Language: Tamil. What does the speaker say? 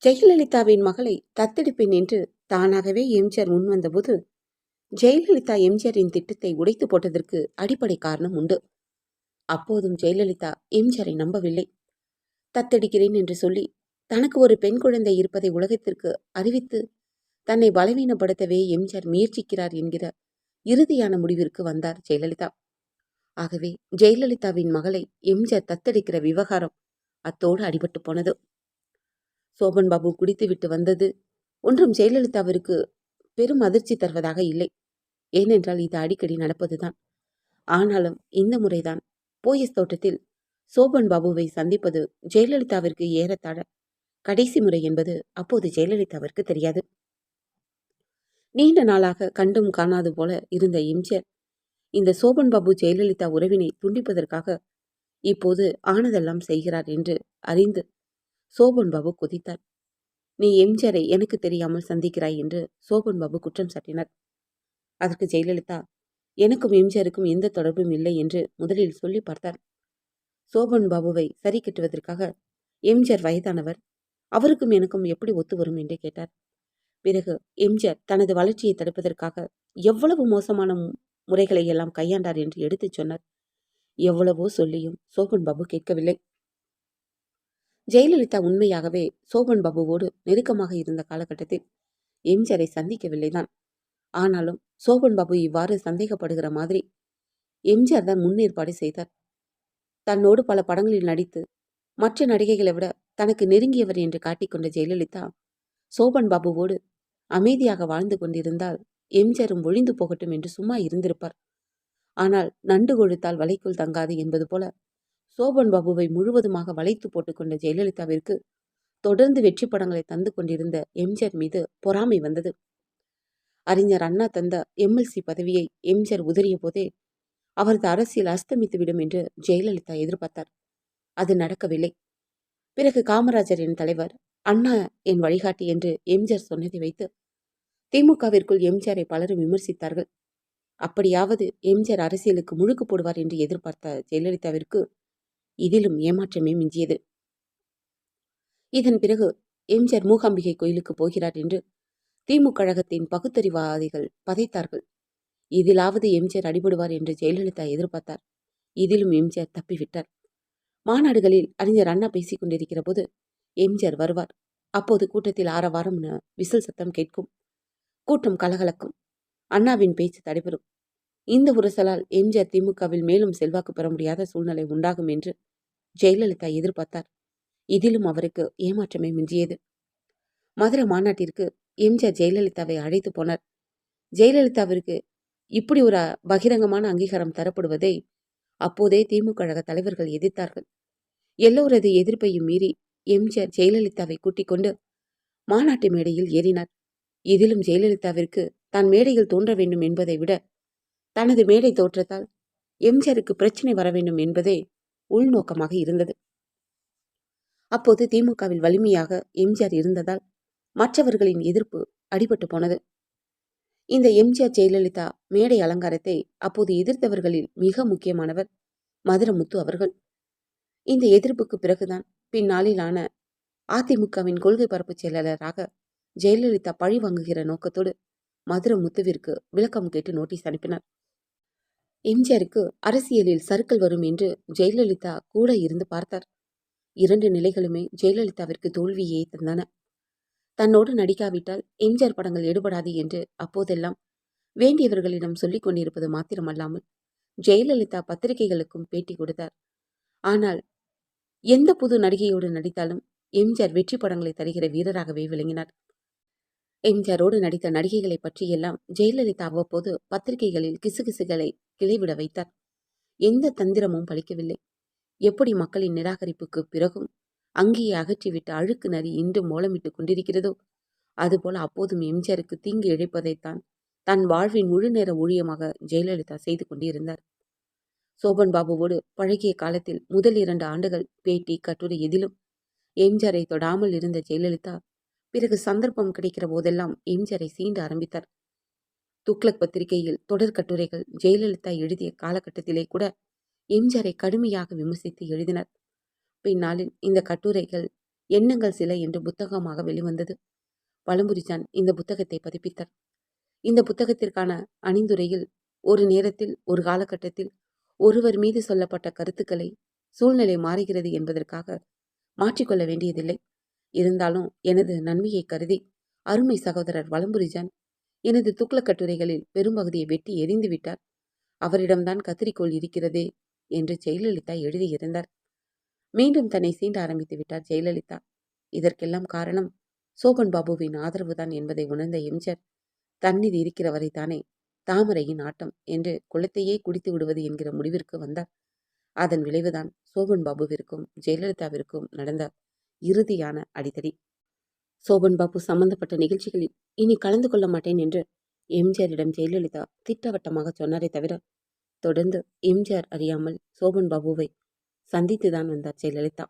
ஜெயலலிதாவின் மகளை தத்தெடுப்பேன் என்று தானாகவே எம்ஜிஆர் முன்வந்தபோது ஜெயலலிதா எம்ஜிஆரின் திட்டத்தை உடைத்து போட்டதற்கு அடிப்படை காரணம் உண்டு. அப்போதும் ஜெயலலிதா எம்ஜிஆரை நம்பவில்லை. தத்தெடுக்கிறேன் என்று சொல்லி தனக்கு ஒரு பெண் குழந்தை இருப்பதை உலகத்திற்கு அறிவித்து தன்னை பலவீனப்படுத்தவே எம்ஜிஆர் முயற்சிக்கிறார் என்கிற இறுதியான முடிவிற்கு வந்தார் ஜெயலலிதா. ஆகவே ஜெயலலிதாவின் மகளை எம்ஜிஆர் தத்தெடுக்கிற விவகாரம் அத்தோடு அடிபட்டு போனது. சோபன் பாபு குடித்துவிட்டு வந்தது ஒன்றும் ஜெயலலிதாவிற்கு பெரும் அதிர்ச்சி தருவதாக இல்லை. ஏனென்றால் இது அடிக்கடி நடப்பதுதான். ஆனாலும் இந்த முறைதான் போயஸ் தோட்டத்தில் சோபன் பாபுவை சந்திப்பது ஜெயலலிதாவிற்கு ஏறத்தாழ கடைசி முறை என்பது அப்போது ஜெயலலிதாவிற்கு தெரியாது. நீண்ட நாளாக கண்டும் காணாது போல இருந்த எம்ஜிஆர் இந்த சோபன் பாபு ஜெயலலிதா உறவினை துண்டிப்பதற்காக இப்போது ஆனதெல்லாம் செய்கிறார் என்று அறிந்து சோபன் பாபு கொதித்தார். நீ எம்ஜிஆரை எனக்கு தெரியாமல் சந்திக்கிறாய் என்று சோபன் பாபு குற்றம் சாட்டினார். அதற்கு ஜெயலலிதா, எனக்கும் எம்ஜிஆருக்கும் எந்த தொடர்பும் இல்லை என்று முதலில் சொல்லி பார்த்தார். சோபன் பாபுவை சரி கட்டுவதற்காக எம்ஜிஆர் வயதானவர், அவருக்கும் எனக்கும் எப்படி ஒத்து வரும் என்று கேட்டார். பிறகு எம்ஜிஆர் தனது வளர்ச்சியை தடுப்பதற்காக எவ்வளவு மோசமான முறைகளை எல்லாம் கையாண்டார் என்று எடுத்துச் சொன்னார். எவ்வளவோ சொல்லியும் சோபன் பாபு கேட்கவில்லை. ஜெயலலிதா உண்மையாகவே சோபன் பாபுவோடு நெருக்கமாக இருந்த காலகட்டத்தில் எம்ஜிஆரை சந்திக்கவில்லைதான். ஆனாலும் சோபன் பாபு இவ்வாறு சந்தேகப்படுகிற மாதிரி எம்ஜிஆர் தான் முன்னேற்பாடு செய்தார். தன்னோடு பல படங்களில் நடித்து மற்ற நடிகைகளை விட தனக்கு நெருங்கியவர் என்று காட்டிக்கொண்ட ஜெயலலிதா சோபன் பாபுவோடு அமைதியாக வாழ்ந்து கொண்டிருந்தால் எம்ஜிஆரும் ஒழிந்து போகட்டும் என்று சும்மா இருந்திருப்பார். ஆனால் நண்டு கொழுத்தால் வலைக்குள் தங்காது என்பது போல சோபன் பாபுவை முழுவதுமாக வளைத்து போட்டுக்கொண்ட ஜெயலலிதாவிற்கு தொடர்ந்து வெற்றி படங்களை தந்து கொண்டிருந்த எம்ஜிஆர் மீது பொறாமை வந்தது. அறிஞர் அண்ணா தந்த எம்எல்சி பதவியை எம்ஜிஆர் உதறிய போதே அவரது அரசியல் அஸ்தமித்துவிடும் என்று ஜெயலலிதா எதிர்பார்த்தார். அது நடக்கவில்லை. பிறகு காமராஜர் என் தலைவர், அண்ணா என் வழிகாட்டி என்று எம்ஜிஆர் சொன்னதை வைத்து திமுகவிற்குள் எம்ஜிஆரை பலரும் விமர்சித்தார்கள். அப்படியாவது எம்ஜிஆர் அரசியலுக்கு முழுக்கு போடுவார் என்று எதிர்பார்த்த ஜெயலலிதாவிற்கு இதிலும் ஏமாற்றமே மிஞ்சியது. இதன் பிறகு எம்ஜிஆர் மூகாம்பிகை கோயிலுக்கு போகிறார் என்று திமுக கழகத்தின் பகுத்தறிவாதிகள் பதைத்தார்கள். இதிலாவது எம்ஜிஆர் அடிபடுவார் என்று ஜெயலலிதா எதிர்பார்த்தார். இதிலும் எம்ஜிஆர் தப்பிவிட்டார். மாநாடுகளில் அறிஞர் அண்ணா பேசிக் கொண்டிருக்கிற போது எம்ஜிஆர் வருவார். அப்போது கூட்டத்தில் ஆரவாரம் விசில் சத்தம் கேட்கும். கூட்டம் கலகலக்கும். அண்ணாவின் பேச்சு தடைபெறும். இந்த உரசலால் எம்ஜிஆர் திமுகவில் மேலும் செல்வாக்கு பெற முடியாத சூழ்நிலை உண்டாகும் என்று ஜெயலலிதா எதிர்பார்த்தார். இதிலும் அவருக்கு ஏமாற்றமே மிஞ்சியது. மதுரை மாநாட்டிற்கு எம்ஜிஆர் ஜெயலலிதாவை அழைத்து போனார். ஜெயலலிதாவிற்கு இப்படி ஒரு பகிரங்கமான அங்கீகாரம் தரப்படுவதை அப்போதே திமுக கழக தலைவர்கள் எதிர்த்தார்கள். எல்லோரது எதிர்ப்பையும் மீறி எம்ஜிஆர் ஜெயலலிதாவை கூட்டிக் கொண்டு மாநாட்டு மேடையில் ஏறினார். இதிலும் ஜெயலலிதாவிற்கு தான் மேடையில் தோன்ற வேண்டும் என்பதை விட தனது மேடை தோற்றத்தால் எம்ஜிஆருக்கு பிரச்சனை வர வேண்டும் என்பதே உள்நோக்கமாக இருந்தது. அப்போது திமுகவில் வலிமையாக எம்ஜிஆர் இருந்ததால் மற்றவர்களின் எதிர்ப்பு அடிபட்டு போனது. இந்த எம்ஜிஆர் ஜெயலலிதா மேடை அலங்காரத்தை அப்போது எதிர்த்தவர்களில் மிக முக்கியமானவர் மதுரமுத்து அவர்கள். இந்த எதிர்ப்புக்கு பிறகுதான் பின்னாளிலான அதிமுகவின் கொள்கை பரப்பு செயலாளராக ஜெயலலிதா பழி வாங்குகிற நோக்கத்தோடு மதுரமுத்துவிற்கு விளக்கம் கேட்டு நோட்டீஸ் அனுப்பினார். எம்ஜிஆருக்கு அரசியலில் சறுக்கல் வரும் என்று ஜெயலலிதா கூட இருந்து பார்த்தார். இரண்டு நிலைகளுமே ஜெயலலிதாவிற்கு தோல்வியே தந்தன. தன்னோடு நடிக்காவிட்டால் எம்ஜிஆர் படங்கள் எடுபடாது என்று அப்போதெல்லாம் வேண்டியவர்களிடம் சொல்லிக் கொண்டிருப்பது மாத்திரமல்லாமல் ஜெயலலிதா பத்திரிகைகளுக்கும் பேட்டி கொடுத்தார். ஆனால் எந்த புது நடிகையோடு நடித்தாலும் எம்ஜிஆர் வெற்றி படங்களை தருகிற வீரராகவே விளங்கினார். எம்ஜிஆரோடு நடித்த நடிகைகளை பற்றியெல்லாம் ஜெயலலிதா அவ்வப்போது பத்திரிகைகளில் கிசுகிசுகளை கிளைவிட வைத்தார். எந்த தந்திரமும் பலிக்கவில்லை. எப்படி மக்களின் நிராகரிப்புக்கு பிறகும் அங்கேயே அகற்றிவிட்டு அழுக்கு நரி இன்றும் மோளமிட்டு கொண்டிருக்கிறதோ அதுபோல அப்போதும் எம்ஜிஆருக்கு தீங்கு இழைப்பதைத்தான் தன் வாழ்வின் முழு நேர ஊழியமாக ஜெயலலிதா செய்து கொண்டிருந்தார். சோபன் பாபுவோடு பழகிய காலத்தில் முதல் 2 ஆண்டுகள் பேட்டி கட்டுரை எதிலும் எம்ஜிஆரை தொடாமல் இருந்த ஜெயலலிதா பிறகு சந்தர்ப்பம் கிடைக்கிற போதெல்லாம் எம்ஜிஆரை சீண்ட ஆரம்பித்தார். துக்ளக் பத்திரிகையில் தொடர் கட்டுரைகள் ஜெயலலிதா எழுதிய காலகட்டத்திலே கூட எம்ஜிஆரை கடுமையாக விமர்சித்து எழுதினார். பின்னாளில் இந்த கட்டுரைகள் எண்ணங்கள் சில என்று புத்தகமாக வெளிவந்தது. வலம்புரிஜான் இந்த புத்தகத்தை பதிப்பித்தார். இந்த புத்தகத்திற்கான அணிந்துரையில் ஒரு நேரத்தில், ஒரு காலகட்டத்தில் ஒருவர் மீது சொல்லப்பட்ட கருத்துக்களை சூழ்நிலை மாறுகிறது என்பதற்காக மாற்றிக்கொள்ள வேண்டியதில்லை. இருந்தாலும் எனது நன்மையை கருதி அருமை சகோதரர் வலம்புரிஜான் எனது துக்ளக் கட்டுரைகளில் பெரும்பகுதியை வெட்டி எறிந்து விட்டார். அவரிடம்தான் கத்திரிக்கோள் இருக்கிறதே என்று ஜெயலலிதா எழுதியிருந்தார். மீண்டும் தன்னை சீண்ட ஆரம்பித்து விட்டார் ஜெயலலிதா. இதற்கெல்லாம் காரணம் சோபன் பாபுவின் ஆதரவுதான் என்பதை உணர்ந்த எம்ஜிஆர், தண்ணீர் இருக்கிற வரைத்தானே தாமரையின் ஆட்டம் என்று குளத்தையே குடித்து விடுவது என்கிற முடிவிற்கு வந்தார். அதன் விளைவுதான் சோபன் பாபுவிற்கும் ஜெயலலிதாவிற்கும் நடந்த இறுதியான அடிதடி. சோபன் பாபு சம்பந்தப்பட்ட நிகழ்ச்சிகளில் இனி கலந்து கொள்ள மாட்டேன் என்று எம்ஜிஆரிடம் ஜெயலலிதா திட்டவட்டமாக சொன்னாரே தவிர, தொடர்ந்து எம்ஜிஆர் அறியாமல் சோபன் பாபுவை சந்தித்துதான் வந்தார் ஜெயலலிதா.